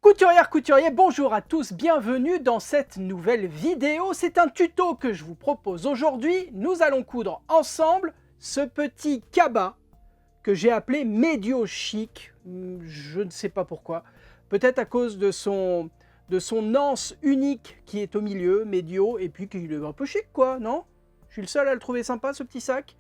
Couturière, couturier, bonjour à tous, bienvenue dans cette nouvelle vidéo. C'est un tuto que je vous propose aujourd'hui. Nous allons coudre ensemble ce petit cabas que j'ai appelé médio chic. Je ne sais pas pourquoi. Peut-être à cause de son anse unique qui est au milieu, médio, et puis qu'il est un peu chic quoi, non? Je suis le seul à le trouver sympa ce petit sac.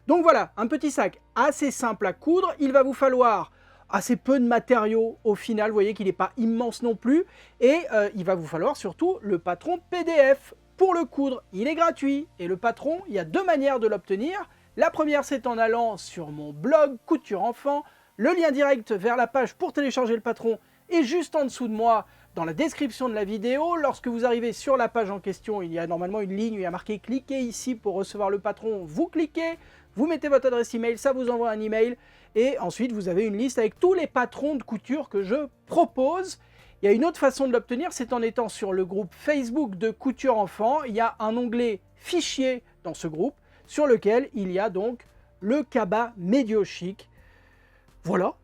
Donc voilà, un petit sac assez simple à coudre. Il va vous falloir assez peu de matériaux au final, vous voyez qu'il n'est pas immense non plus. Et il va vous falloir surtout le patron PDF pour le coudre. Il est gratuit et le patron, il y a deux manières de l'obtenir. La première, c'est en allant sur mon blog Couture Enfant. Le lien direct vers la page pour télécharger le patron est juste en dessous de moi dans la description de la vidéo. Lorsque vous arrivez sur la page en question, il y a normalement une ligne où il y a marqué « Cliquez ici pour recevoir le patron ». Vous cliquez, vous mettez votre adresse email, ça vous envoie un email. Et ensuite, vous avez une liste avec tous les patrons de couture que je propose. Il y a une autre façon de l'obtenir, c'est en étant sur le groupe Facebook de Couture Enfant. Il y a un onglet « Fichier » dans ce groupe, sur lequel il y a donc le cabas médio chic. Voilà.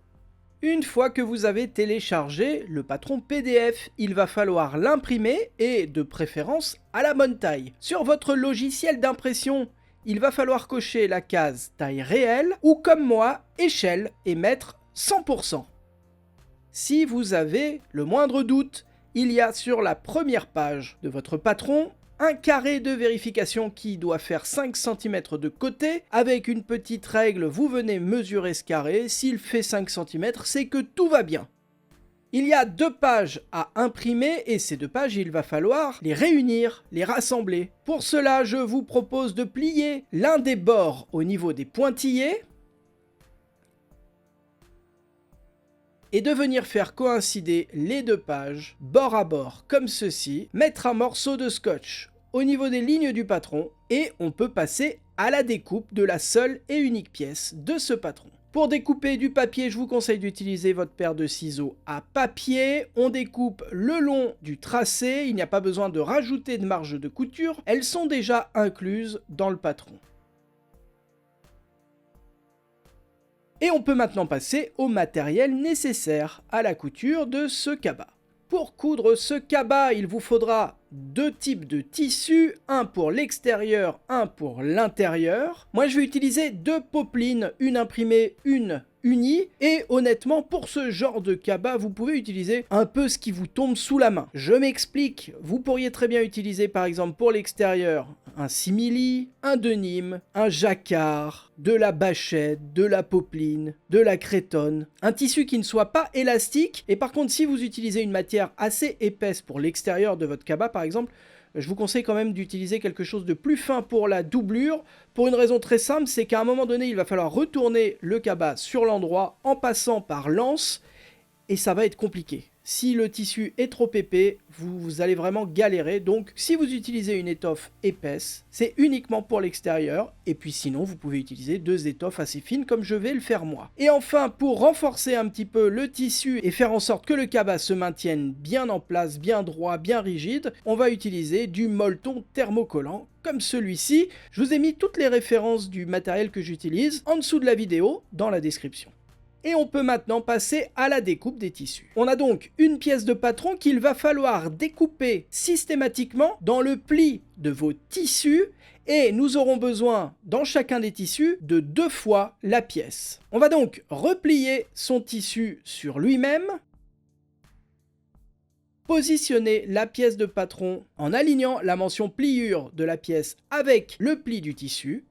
Une fois que vous avez téléchargé le patron PDF, il va falloir l'imprimer et de préférence à la bonne taille. Sur votre logiciel d'impression, il va falloir cocher la case taille réelle ou comme moi, échelle et mettre 100%. Si vous avez le moindre doute, il y a sur la première page de votre patron un carré de vérification qui doit faire 5 cm de côté. Avec une petite règle, vous venez mesurer ce carré. S'il fait 5 cm, c'est que tout va bien. Il y a deux pages à imprimer et ces deux pages, il va falloir les réunir, les rassembler. Pour cela, je vous propose de plier l'un des bords au niveau des pointillés et de venir faire coïncider les deux pages bord à bord comme ceci, mettre un morceau de scotch au niveau des lignes du patron et on peut passer à la découpe de la seule et unique pièce de ce patron. Pour découper du papier, je vous conseille d'utiliser votre paire de ciseaux à papier. On découpe le long du tracé, il n'y a pas besoin de rajouter de marge de couture, elles sont déjà incluses dans le patron. Et on peut maintenant passer au matériel nécessaire à la couture de ce cabas. Pour coudre ce cabas, il vous faudra deux types de tissus, un pour l'extérieur, un pour l'intérieur. Moi je vais utiliser deux popelines, une imprimée, une unie, et honnêtement pour ce genre de cabas vous pouvez utiliser un peu ce qui vous tombe sous la main. Je m'explique, vous pourriez très bien utiliser par exemple pour l'extérieur un simili, un denim, un jacquard, de la bâchette, de la popeline, de la cretonne, un tissu qui ne soit pas élastique. Et par contre si vous utilisez une matière assez épaisse pour l'extérieur de votre cabas par exemple, je vous conseille quand même d'utiliser quelque chose de plus fin pour la doublure, pour une raison très simple, c'est qu'à un moment donné, il va falloir retourner le cabas sur l'endroit en passant par l'anse, et ça va être compliqué. Si le tissu est trop épais, vous allez vraiment galérer. Donc si vous utilisez une étoffe épaisse, c'est uniquement pour l'extérieur. Et puis sinon, vous pouvez utiliser deux étoffes assez fines comme je vais le faire moi. Et enfin, pour renforcer un petit peu le tissu et faire en sorte que le cabas se maintienne bien en place, bien droit, bien rigide, on va utiliser du molleton thermocollant comme celui-ci. Je vous ai mis toutes les références du matériel que j'utilise en dessous de la vidéo dans la description. Et on peut maintenant passer à la découpe des tissus. On a donc une pièce de patron qu'il va falloir découper systématiquement dans le pli de vos tissus et nous aurons besoin dans chacun des tissus de 2 fois la pièce. On va donc replier son tissu sur lui-même, positionner la pièce de patron en alignant la mention pliure de la pièce avec le pli du tissu.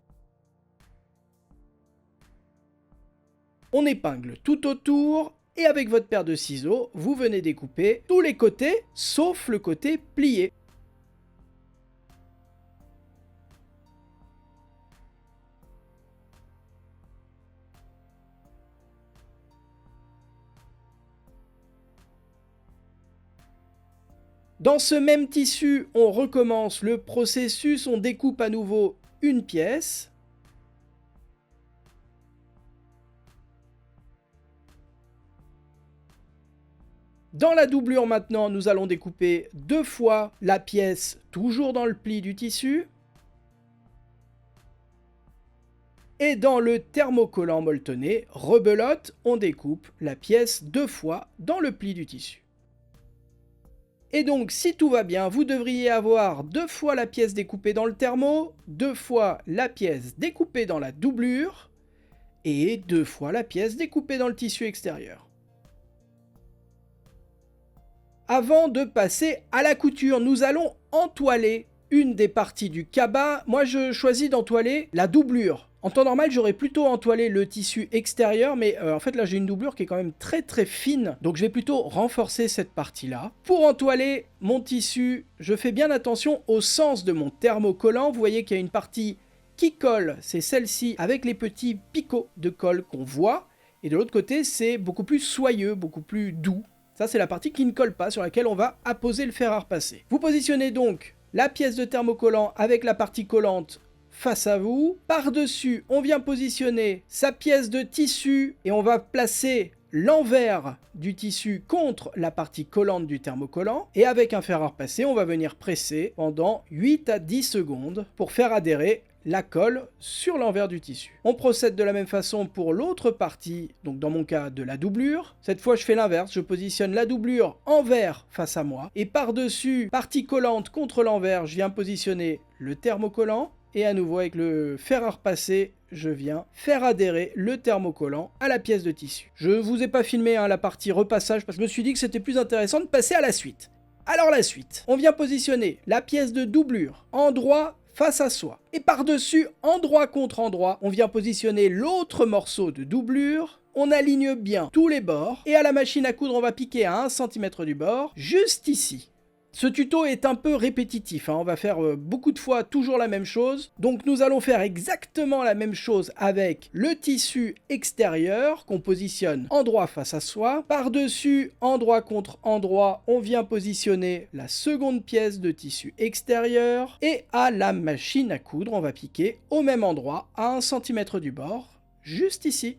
On épingle tout autour et avec votre paire de ciseaux, vous venez découper tous les côtés sauf le côté plié. Dans ce même tissu, on recommence le processus, on découpe à nouveau une pièce. Dans la doublure maintenant, nous allons découper 2 fois la pièce, toujours dans le pli du tissu. Et dans le thermocollant molletonné, rebelote, on découpe la pièce 2 fois dans le pli du tissu. Et donc, si tout va bien, vous devriez avoir 2 fois la pièce découpée dans le thermo, 2 fois la pièce découpée dans la doublure, et 2 fois la pièce découpée dans le tissu extérieur. Avant de passer à la couture, nous allons entoiler une des parties du cabas. Moi, je choisis d'entoiler la doublure. En temps normal, j'aurais plutôt entoilé le tissu extérieur, mais en fait là j'ai une doublure qui est quand même très fine, donc je vais plutôt renforcer cette partie-là. Pour entoiler mon tissu, je fais bien attention au sens de mon thermocollant. Vous voyez qu'il y a une partie qui colle, c'est celle-ci, avec les petits picots de colle qu'on voit, et de l'autre côté c'est beaucoup plus soyeux, beaucoup plus doux. Ça c'est la partie qui ne colle pas, sur laquelle on va apposer le fer à repasser. Vous positionnez donc la pièce de thermocollant avec la partie collante face à vous. Par-dessus, on vient positionner sa pièce de tissu et on va placer l'envers du tissu contre la partie collante du thermocollant. Et avec un fer à repasser, on va venir presser pendant 8 à 10 secondes pour faire adhérer la colle sur l'envers du tissu. On procède de la même façon pour l'autre partie, donc dans mon cas de la doublure. Cette fois je fais l'inverse, je positionne la doublure envers face à moi et par-dessus, partie collante contre l'envers, je viens positionner le thermocollant. Et à nouveau avec le fer à repasser, je viens faire adhérer le thermocollant à la pièce de tissu. Je ne vous ai pas filmé la partie repassage parce que je me suis dit que c'était plus intéressant de passer à la suite. Alors la suite, on vient positionner la pièce de doublure endroit face à soi. Et par-dessus, endroit contre endroit, on vient positionner l'autre morceau de doublure. On aligne bien tous les bords et à la machine à coudre, on va piquer à 1 cm du bord, juste ici. Ce tuto est un peu répétitif, on va faire beaucoup de fois toujours la même chose. Donc nous allons faire exactement la même chose avec le tissu extérieur qu'on positionne endroit face à soi. Par-dessus, endroit contre endroit, on vient positionner la seconde pièce de tissu extérieur. Et à la machine à coudre, on va piquer au même endroit, à 1 cm du bord, juste ici.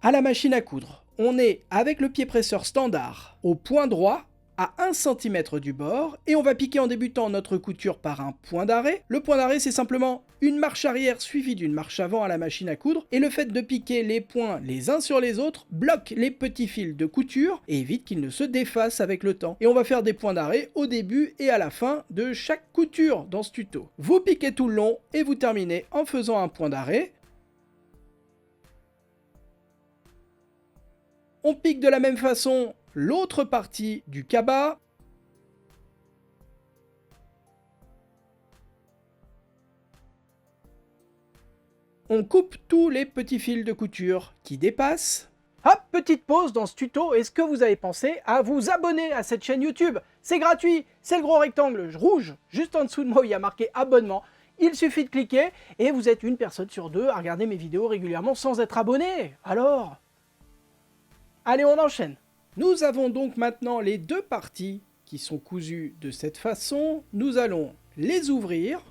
À la machine à coudre, on est avec le pied presseur standard au point droit, à 1 cm du bord, et on va piquer en débutant notre couture par un point d'arrêt. Le point d'arrêt, c'est simplement une marche arrière suivie d'une marche avant à la machine à coudre, et le fait de piquer les points les uns sur les autres bloque les petits fils de couture et évite qu'ils ne se défassent avec le temps. Et on va faire des points d'arrêt au début et à la fin de chaque couture dans ce tuto. Vous piquez tout le long et vous terminez en faisant un point d'arrêt. On pique de la même façon l'autre partie du cabas. On coupe tous les petits fils de couture qui dépassent. Hop, petite pause dans ce tuto. Est-ce que vous avez pensé à vous abonner à cette chaîne YouTube? C'est gratuit, c'est le gros rectangle rouge. Juste en dessous de moi, il y a marqué abonnement. Il suffit de cliquer et vous êtes une personne sur deux à regarder mes vidéos régulièrement sans être abonné. Alors, allez, on enchaîne. Nous avons donc maintenant les deux parties qui sont cousues de cette façon. Nous allons les ouvrir.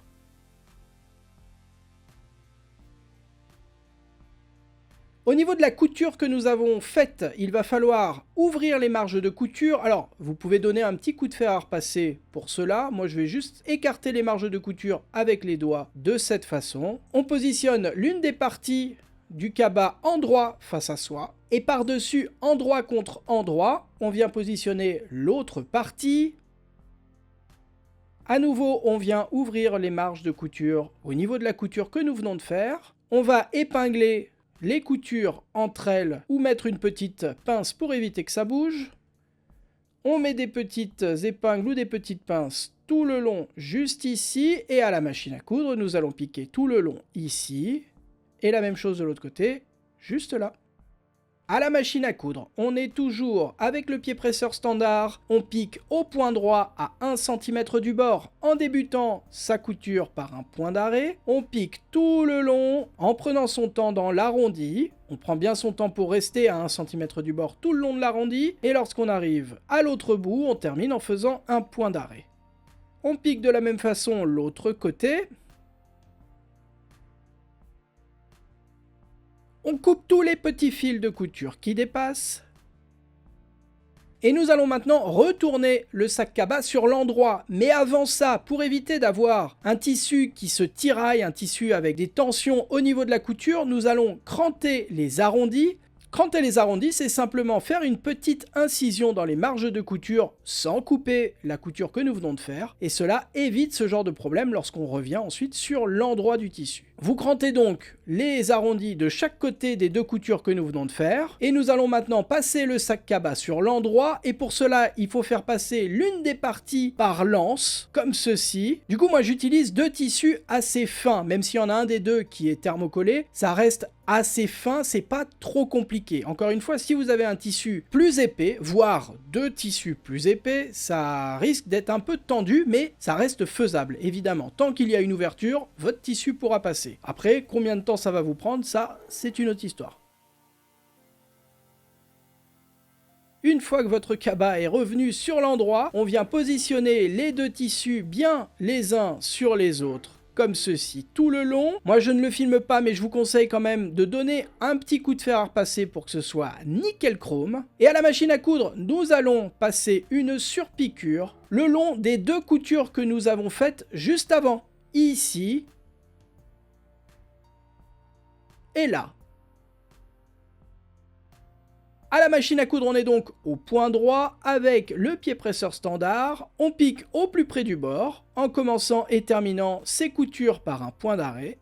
Au niveau de la couture que nous avons faite, il va falloir ouvrir les marges de couture. Alors, vous pouvez donner un petit coup de fer à repasser pour cela. Moi, je vais juste écarter les marges de couture avec les doigts de cette façon. On positionne l'une des parties du cabas endroit face à soi. Et par-dessus, endroit contre endroit, on vient positionner l'autre partie. À nouveau, on vient ouvrir les marges de couture au niveau de la couture que nous venons de faire. On va épingler les coutures entre elles ou mettre une petite pince pour éviter que ça bouge. On met des petites épingles ou des petites pinces tout le long juste ici. Et à la machine à coudre, nous allons piquer tout le long ici. Et la même chose de l'autre côté, juste là. À la machine à coudre, on est toujours avec le pied presseur standard, on pique au point droit à 1 cm du bord en débutant sa couture par un point d'arrêt. On pique tout le long en prenant son temps dans l'arrondi. On prend bien son temps pour rester à 1 cm du bord tout le long de l'arrondi. Et lorsqu'on arrive à l'autre bout, on termine en faisant un point d'arrêt. On pique de la même façon l'autre côté. On coupe tous les petits fils de couture qui dépassent. Et nous allons maintenant retourner le sac cabas sur l'endroit. Mais avant ça, pour éviter d'avoir un tissu qui se tiraille, un tissu avec des tensions au niveau de la couture, nous allons cranter les arrondis Cranter les arrondis, c'est simplement faire une petite incision dans les marges de couture sans couper la couture que nous venons de faire, et cela évite ce genre de problème lorsqu'on revient ensuite sur l'endroit du tissu. Vous crantez donc les arrondis de chaque côté des deux coutures que nous venons de faire, et nous allons maintenant passer le sac cabas sur l'endroit, et pour cela, il faut faire passer l'une des parties par l'anse, comme ceci. Du coup, moi j'utilise deux tissus assez fins, même s'il y en a un des deux qui est thermocollé, ça reste assez fin, c'est pas trop compliqué. Encore une fois, si vous avez un tissu plus épais, voire deux tissus plus épais, ça risque d'être un peu tendu, mais ça reste faisable, évidemment. Tant qu'il y a une ouverture, votre tissu pourra passer. Après, combien de temps ça va vous prendre, ça, c'est une autre histoire. Une fois que votre cabas est revenu sur l'endroit, on vient positionner les deux tissus bien les uns sur les autres, comme ceci tout le long. Moi je ne le filme pas, mais je vous conseille quand même de donner un petit coup de fer à repasser pour que ce soit nickel chrome. Et à la machine à coudre, nous allons passer une surpiqûre le long des deux coutures que nous avons faites juste avant. Ici et là. À la machine à coudre, on est donc au point droit avec le pied presseur standard. On pique au plus près du bord en commençant et terminant ces coutures par un point d'arrêt.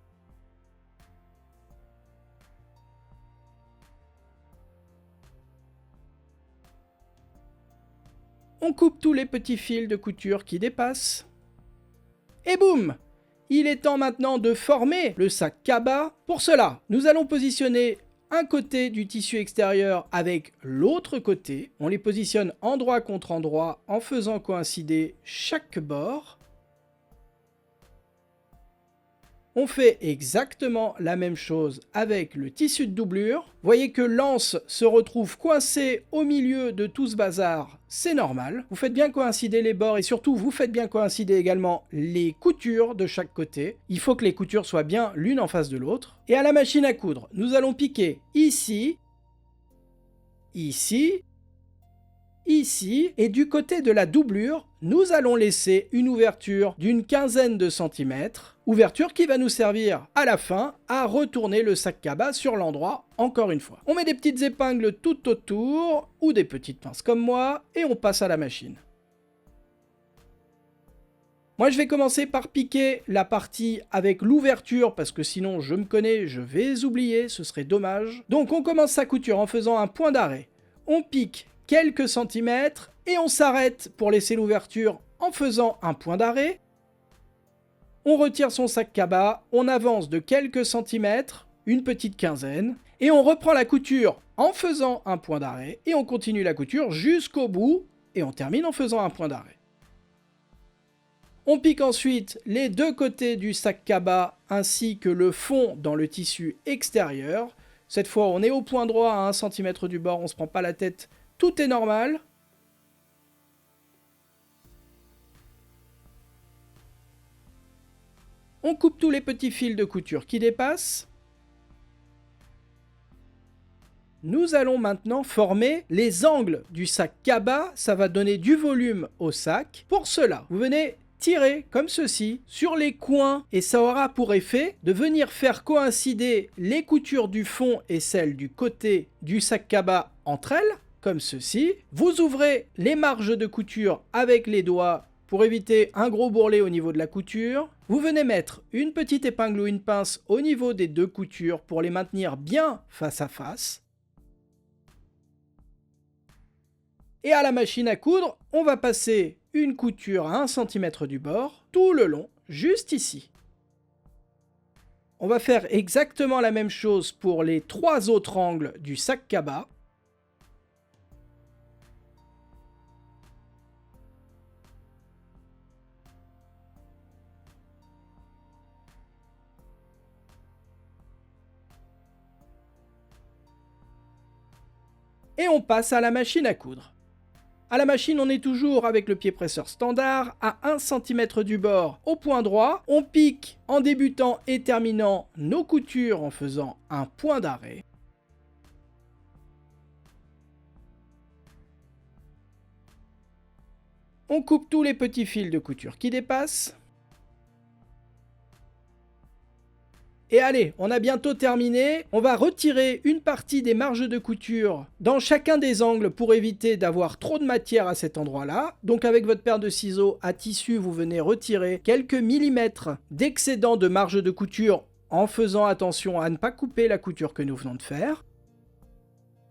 On coupe tous les petits fils de couture qui dépassent. Et boum! Il est temps maintenant de former le sac cabas. Pour cela, nous allons positionner un côté du tissu extérieur avec l'autre côté. On les positionne endroit contre endroit en faisant coïncider chaque bord. On fait exactement la même chose avec le tissu de doublure. Vous voyez que l'anse se retrouve coincée au milieu de tout ce bazar, c'est normal. Vous faites bien coïncider les bords et surtout vous faites bien coïncider également les coutures de chaque côté. Il faut que les coutures soient bien l'une en face de l'autre. Et à la machine à coudre, nous allons piquer ici, ici, ici, et du côté de la doublure, nous allons laisser une ouverture d'une quinzaine de centimètres, ouverture qui va nous servir à la fin à retourner le sac cabas sur l'endroit encore une fois. On met des petites épingles tout autour, ou des petites pinces comme moi, et on passe à la machine. Moi, je vais commencer par piquer la partie avec l'ouverture, parce que sinon, je me connais, je vais oublier, ce serait dommage. Donc, on commence sa couture en faisant un point d'arrêt. On pique quelques centimètres et on s'arrête pour laisser l'ouverture en faisant un point d'arrêt. On retire son sac cabas, on avance de quelques centimètres, une petite quinzaine, et on reprend la couture en faisant un point d'arrêt, et on continue la couture jusqu'au bout, et on termine en faisant un point d'arrêt. On pique ensuite les deux côtés du sac cabas ainsi que le fond dans le tissu extérieur. Cette fois, on est au point droit à 1 cm du bord, on ne se prend pas la tête. Tout est normal. On coupe tous les petits fils de couture qui dépassent. Nous allons maintenant former les angles du sac cabas. Ça va donner du volume au sac. Pour cela, vous venez tirer comme ceci sur les coins et ça aura pour effet de venir faire coïncider les coutures du fond et celles du côté du sac cabas entre elles. Comme ceci. Vous ouvrez les marges de couture avec les doigts pour éviter un gros bourrelet au niveau de la couture. Vous venez mettre une petite épingle ou une pince au niveau des deux coutures pour les maintenir bien face à face. Et à la machine à coudre, on va passer une couture à 1 cm du bord, tout le long, juste ici. On va faire exactement la même chose pour les 3 autres angles du sac cabas. Et on passe à la machine à coudre. À la machine, on est toujours avec le pied presseur standard à 1 cm du bord au point droit. On pique en débutant et terminant nos coutures en faisant un point d'arrêt. On coupe tous les petits fils de couture qui dépassent. Et allez, on a bientôt terminé. On va retirer une partie des marges de couture dans chacun des angles pour éviter d'avoir trop de matière à cet endroit-là. Donc avec votre paire de ciseaux à tissu, vous venez retirer quelques millimètres d'excédent de marge de couture en faisant attention à ne pas couper la couture que nous venons de faire.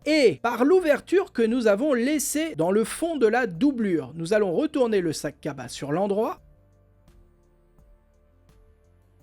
Et par l'ouverture que nous avons laissée dans le fond de la doublure, nous allons retourner le sac cabas sur l'endroit.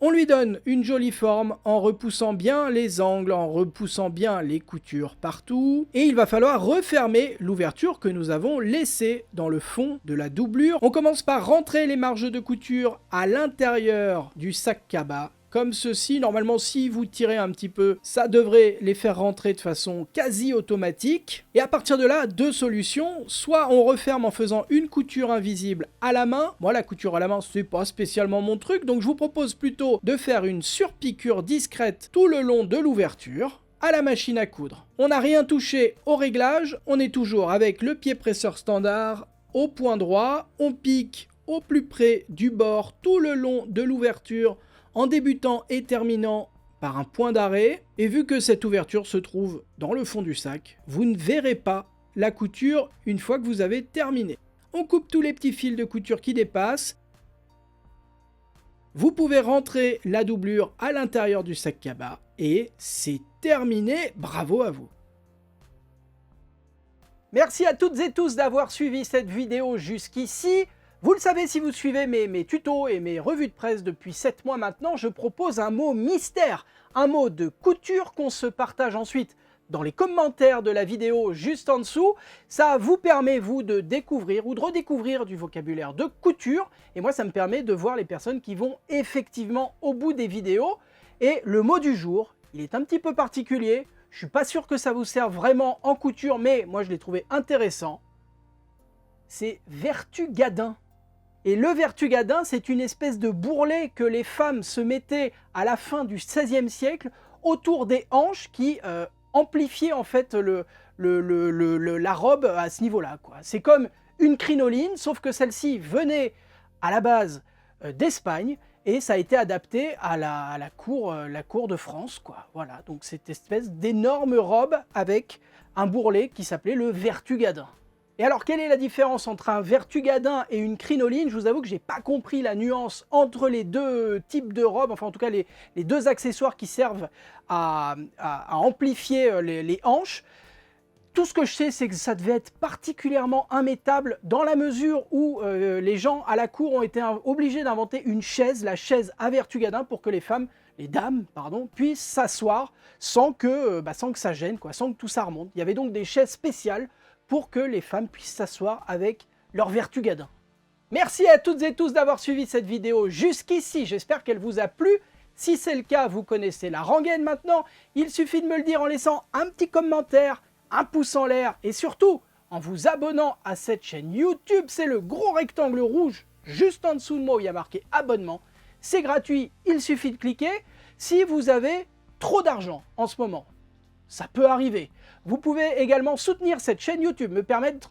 On lui donne une jolie forme en repoussant bien les angles, en repoussant bien les coutures partout. Et il va falloir refermer l'ouverture que nous avons laissée dans le fond de la doublure. On commence par rentrer les marges de couture à l'intérieur du sac cabas. Comme ceci, normalement si vous tirez un petit peu, ça devrait les faire rentrer de façon quasi automatique. Et à partir de là, deux solutions. Soit on referme en faisant une couture invisible à la main. Moi la couture à la main c'est pas spécialement mon truc, donc je vous propose plutôt de faire une surpiqûre discrète tout le long de l'ouverture à la machine à coudre. On n'a rien touché au réglage, on est toujours avec le pied presseur standard au point droit, on pique au plus près du bord tout le long de l'ouverture en débutant et terminant par un point d'arrêt. Et vu que cette ouverture se trouve dans le fond du sac, vous ne verrez pas la couture une fois que vous avez terminé. On coupe tous les petits fils de couture qui dépassent. Vous pouvez rentrer la doublure à l'intérieur du sac cabas et c'est terminé. Bravo à vous! Merci à toutes et tous d'avoir suivi cette vidéo jusqu'ici. Vous le savez, si vous suivez mes tutos et mes revues de presse depuis 7 mois maintenant, je propose un mot mystère, un mot de couture qu'on se partage ensuite dans les commentaires de la vidéo juste en dessous. Ça vous permet, vous, de découvrir ou de redécouvrir du vocabulaire de couture. Et moi, ça me permet de voir les personnes qui vont effectivement au bout des vidéos. Et le mot du jour, il est un petit peu particulier. Je suis pas sûr que ça vous serve vraiment en couture, mais moi, je l'ai trouvé intéressant. C'est vertugadin. Et le vertugadin, c'est une espèce de bourrelet que les femmes se mettaient à la fin du XVIe siècle autour des hanches qui amplifiait en fait la robe à ce niveau-là, quoi. C'est comme une crinoline, sauf que celle-ci venait à la base d'Espagne et ça a été adapté à la cour de France, quoi. Voilà, donc cette espèce d'énorme robe avec un bourrelet qui s'appelait le vertugadin. Et alors, quelle est la différence entre un vertugadin et une crinoline? Je vous avoue que j'ai pas compris la nuance entre les deux types de robes, enfin en tout cas les deux accessoires qui servent à amplifier les hanches. Tout ce que je sais, c'est que ça devait être particulièrement immétable dans la mesure où les gens à la cour ont été obligés d'inventer une chaise, la chaise à vertugadin, pour que les dames, puissent s'asseoir sans que ça gêne, quoi, sans que tout ça remonte. Il y avait donc des chaises spéciales pour que les femmes puissent s'asseoir avec leur vertugadin. Merci à toutes et tous d'avoir suivi cette vidéo jusqu'ici, j'espère qu'elle vous a plu. Si c'est le cas, vous connaissez la rengaine maintenant, il suffit de me le dire en laissant un petit commentaire, un pouce en l'air et surtout en vous abonnant à cette chaîne YouTube. C'est le gros rectangle rouge juste en dessous de moi où il y a marqué abonnement. C'est gratuit, il suffit de cliquer. Si vous avez trop d'argent en ce moment, ça peut arriver. Vous pouvez également soutenir cette chaîne YouTube, me permettre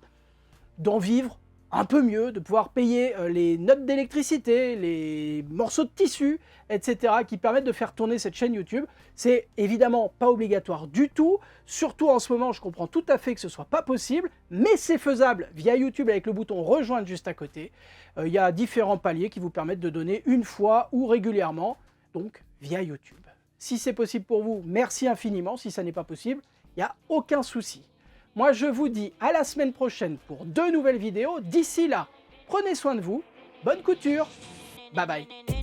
d'en vivre un peu mieux, de pouvoir payer les notes d'électricité, les morceaux de tissu, etc. qui permettent de faire tourner cette chaîne YouTube. C'est évidemment pas obligatoire du tout, surtout en ce moment, je comprends tout à fait que ce soit pas possible, mais c'est faisable via YouTube avec le bouton rejoindre juste à côté. Il y a différents paliers qui vous permettent de donner une fois ou régulièrement, donc via YouTube. Si c'est possible pour vous, merci infiniment. Si ça n'est pas possible, il n'y a aucun souci. Moi, je vous dis à la semaine prochaine pour 2 nouvelles vidéos. D'ici là, prenez soin de vous. Bonne couture. Bye bye.